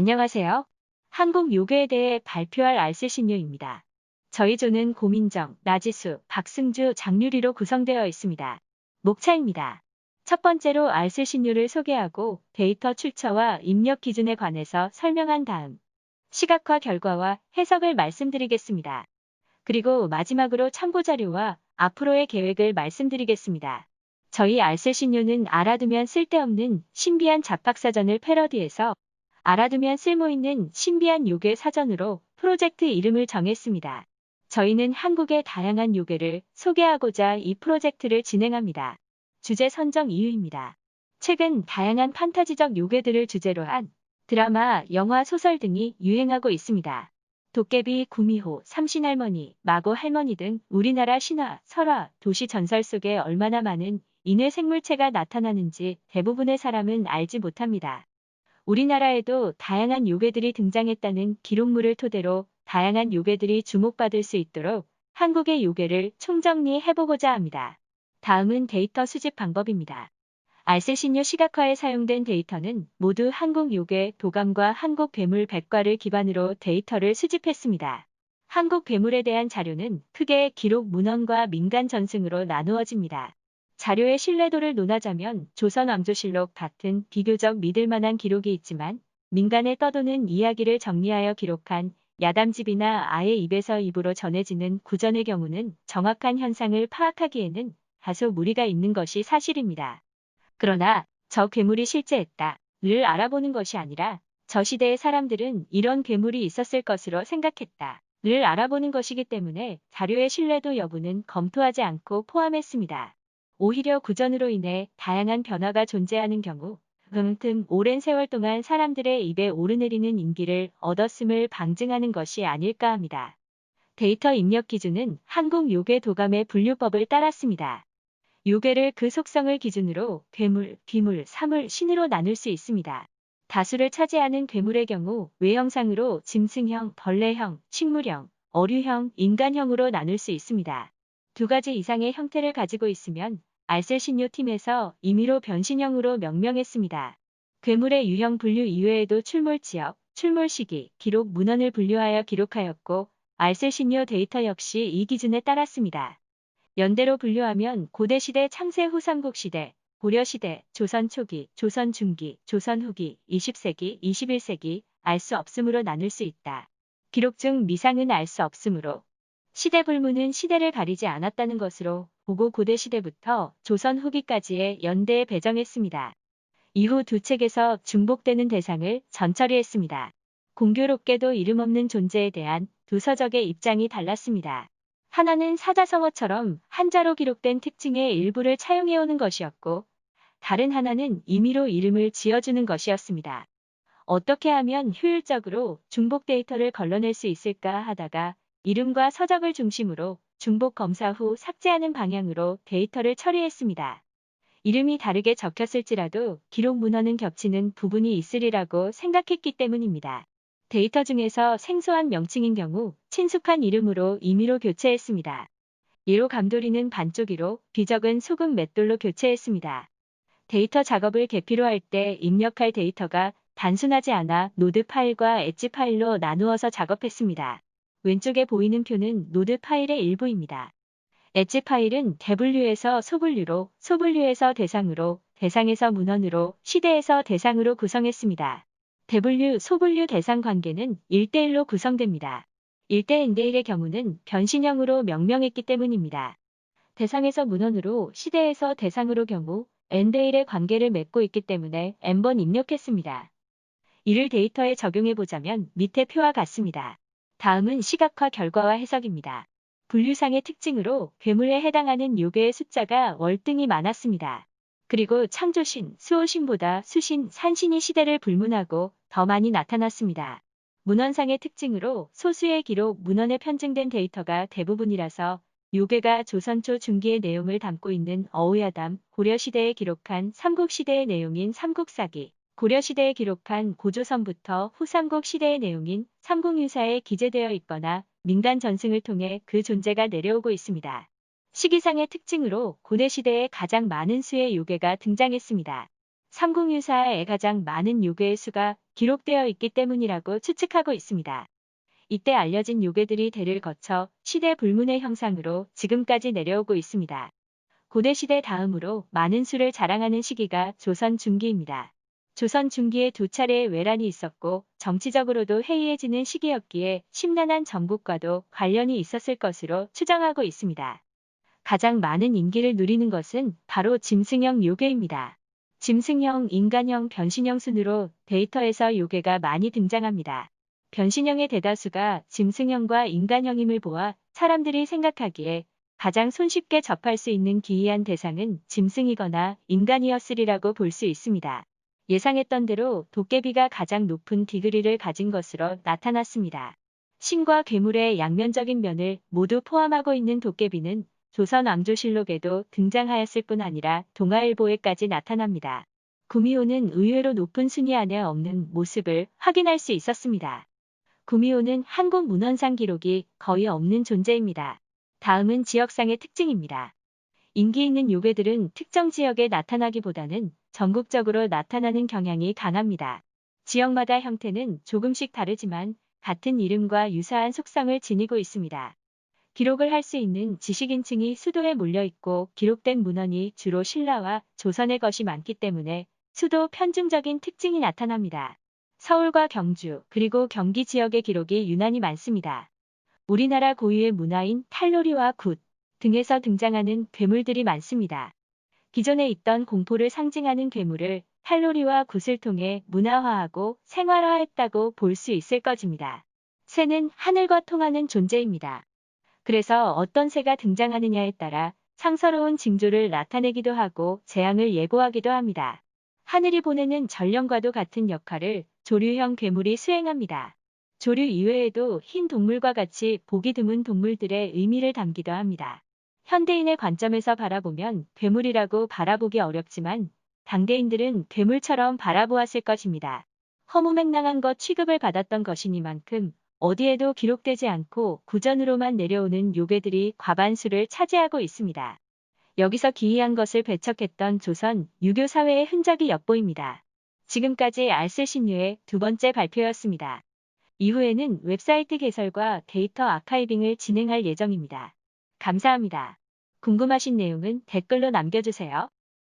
안녕하세요. 한국 요괴에 대해 발표할 알쓸신유입니다. 저희 조는 고민정, 나지수, 박승주, 장유리로 구성되어 있습니다. 목차입니다. 첫 번째로 알쓸신유를 소개하고 데이터 출처와 입력 기준에 관해서 설명한 다음 시각화 결과와 해석을 말씀드리겠습니다. 그리고 마지막으로 참고자료와 앞으로의 계획을 말씀드리겠습니다. 저희 알쓸신유는 알아두면 쓸데없는 신비한 잡학사전을 패러디해서 알아두면 쓸모있는 신비한 요괴 사전으로 프로젝트 이름을 정했습니다. 저희는 한국의 다양한 요괴를 소개하고자 이 프로젝트를 진행합니다. 주제 선정 이유입니다. 최근 다양한 판타지적 요괴들을 주제로 한 드라마, 영화, 소설 등이 유행하고 있습니다. 도깨비, 구미호, 삼신할머니, 마고 할머니 등 우리나라 신화, 설화, 도시 전설 속에 얼마나 많은 인외 생물체가 나타나는지 대부분의 사람은 알지 못합니다. 우리나라에도 다양한 요괴들이 등장했다는 기록물을 토대로 다양한 요괴들이 주목받을 수 있도록 한국의 요괴를 총정리해보고자 합니다. 다음은 데이터 수집 방법입니다. 알쓸신유 시각화에 사용된 데이터는 모두 한국 요괴 도감과 한국 괴물 백과를 기반으로 데이터를 수집했습니다. 한국 괴물에 대한 자료는 크게 기록 문헌과 민간 전승으로 나누어집니다. 자료의 신뢰도를 논하자면 조선왕조실록 같은 비교적 믿을만한 기록이 있지만 민간에 떠도는 이야기를 정리하여 기록한 야담집이나 아의 입에서 입으로 전해지는 구전의 경우는 정확한 현상을 파악하기에는 다소 무리가 있는 것이 사실입니다. 그러나 저 괴물이 실제했다를 알아보는 것이 아니라 저 시대의 사람들은 이런 괴물이 있었을 것으로 생각했다를 알아보는 것이기 때문에 자료의 신뢰도 여부는 검토하지 않고 포함했습니다. 오히려 구전으로 인해 다양한 변화가 존재하는 경우 등 오랜 세월 동안 사람들의 입에 오르내리는 인기를 얻었음을 방증하는 것이 아닐까 합니다. 데이터 입력 기준은 한국 요괴 도감의 분류법을 따랐습니다. 요괴를 그 속성을 기준으로 괴물, 비물, 사물, 신으로 나눌 수 있습니다. 다수를 차지하는 괴물의 경우 외형상으로 짐승형, 벌레형, 식물형, 어류형, 인간형으로 나눌 수 있습니다. 두 가지 이상의 형태를 가지고 있으면 알쓸신유 팀에서 임의로 변신형으로 명명했습니다. 괴물의 유형 분류 이외에도 출몰 지역, 출몰 시기, 기록 문헌을 분류하여 기록하였고 알쓸신유 데이터 역시 이 기준에 따랐습니다. 연대로 분류하면 고대시대 창세 후 삼국시대, 고려시대, 조선 초기, 조선 중기, 조선 후기, 20세기, 21세기 알 수 없음으로 나눌 수 있다. 기록 중 미상은 알 수 없으므로 시대 불문은 시대를 가리지 않았다는 것으로 보고 고대시대부터 조선 후기까지의 연대에 배정했습니다. 이후 두 책에서 중복되는 대상을 전처리했습니다. 공교롭게도 이름 없는 존재에 대한 두 서적의 입장이 달랐습니다. 하나는 사자성어처럼 한자로 기록된 특징의 일부를 차용해오는 것이었고 다른 하나는 임의로 이름을 지어주는 것이었습니다. 어떻게 하면 효율적으로 중복 데이터를 걸러낼 수 있을까 하다가 이름과 서적을 중심으로 중복 검사 후 삭제하는 방향으로 데이터를 처리했습니다. 이름이 다르게 적혔을지라도 기록 문헌은 겹치는 부분이 있으리라고 생각했기 때문입니다. 데이터 중에서 생소한 명칭인 경우 친숙한 이름으로 임의로 교체했습니다. 예로 감돌이는 반쪽이로 비적은 소금 맷돌로 교체했습니다. 데이터 작업을 개피로 할 때 입력할 데이터가 단순하지 않아 노드 파일과 엣지 파일로 나누어서 작업했습니다. 왼쪽에 보이는 표는 노드 파일의 일부입니다. 엣지 파일은 대분류에서 소분류로, 소분류에서 대상으로, 대상에서 문헌으로, 시대에서 대상으로 구성했습니다. 대분류, 소분류 대상 관계는 1대1로 구성됩니다. 1대1의 경우는 변신형으로 명명했기 때문입니다. 대상에서 문헌으로, 시대에서 대상으로 경우 n대1의 관계를 맺고 있기 때문에 n번 입력했습니다. 이를 데이터에 적용해보자면 밑의 표와 같습니다. 다음은 시각화 결과와 해석입니다. 분류상의 특징으로 괴물에 해당하는 요괴의 숫자가 월등히 많았습니다. 그리고 창조신, 수호신보다 수신, 산신이 시대를 불문하고 더 많이 나타났습니다. 문헌상의 특징으로 소수의 기록 문헌에 편증된 데이터가 대부분이라서 요괴가 조선 초 중기의 내용을 담고 있는 어우야담, 고려시대에 기록한 삼국시대의 내용인 삼국사기, 고려시대에 기록한 고조선부터 후삼국 시대의 내용인 삼국유사에 기재되어 있거나 민간 전승을 통해 그 존재가 내려오고 있습니다. 시기상의 특징으로 고대시대에 가장 많은 수의 요괴가 등장했습니다. 삼국유사에 가장 많은 요괴의 수가 기록되어 있기 때문이라고 추측하고 있습니다. 이때 알려진 요괴들이 대를 거쳐 시대 불문의 형상으로 지금까지 내려오고 있습니다. 고대시대 다음으로 많은 수를 자랑하는 시기가 조선 중기입니다. 조선 중기에 두 차례의 외란이 있었고 정치적으로도 해이해지는 시기였기에 심란한 정국과도 관련이 있었을 것으로 추정하고 있습니다. 가장 많은 인기를 누리는 것은 바로 짐승형 요괴입니다. 짐승형, 인간형, 변신형 순으로 데이터에서 요괴가 많이 등장합니다. 변신형의 대다수가 짐승형과 인간형임을 보아 사람들이 생각하기에 가장 손쉽게 접할 수 있는 기이한 대상은 짐승이거나 인간이었으리라고 볼 수 있습니다. 예상했던 대로 도깨비가 가장 높은 디그리를 가진 것으로 나타났습니다. 신과 괴물의 양면적인 면을 모두 포함하고 있는 도깨비는 조선 왕조실록에도 등장하였을 뿐 아니라 동아일보에까지 나타납니다. 구미호는 의외로 높은 순위 안에 없는 모습을 확인할 수 있었습니다. 구미호는 한국 문헌상 기록이 거의 없는 존재입니다. 다음은 지역상의 특징입니다. 인기 있는 요괴들은 특정 지역에 나타나기보다는 전국적으로 나타나는 경향이 강합니다. 지역마다 형태는 조금씩 다르지만 같은 이름과 유사한 속성을 지니고 있습니다. 기록을 할 수 있는 지식인층이 수도에 몰려있고 기록된 문헌이 주로 신라와 조선의 것이 많기 때문에 수도 편중적인 특징이 나타납니다. 서울과 경주 그리고 경기 지역의 기록이 유난히 많습니다. 우리나라 고유의 문화인 탈놀이와 굿 등에서 등장하는 괴물들이 많습니다. 기존에 있던 공포를 상징하는 괴물을 탈놀이와 굿을 통해 문화화하고 생활화했다고 볼 수 있을 것입니다. 새는 하늘과 통하는 존재입니다. 그래서 어떤 새가 등장하느냐에 따라 상서로운 징조를 나타내기도 하고 재앙을 예고하기도 합니다. 하늘이 보내는 전령과도 같은 역할을 조류형 괴물이 수행합니다. 조류 이외에도 흰 동물과 같이 보기 드문 동물들의 의미를 담기도 합니다. 현대인의 관점에서 바라보면 괴물이라고 바라보기 어렵지만 당대인들은 괴물처럼 바라보았을 것입니다. 허무맹랑한 것 취급을 받았던 것이니만큼 어디에도 기록되지 않고 구전으로만 내려오는 요괴들이 과반수를 차지하고 있습니다. 여기서 기이한 것을 배척했던 조선 유교 사회의 흔적이 엿보입니다. 지금까지 알쓸신유의 두 번째 발표였습니다. 이후에는 웹사이트 개설과 데이터 아카이빙을 진행할 예정입니다. 감사합니다. 궁금하신 내용은 댓글로 남겨주세요.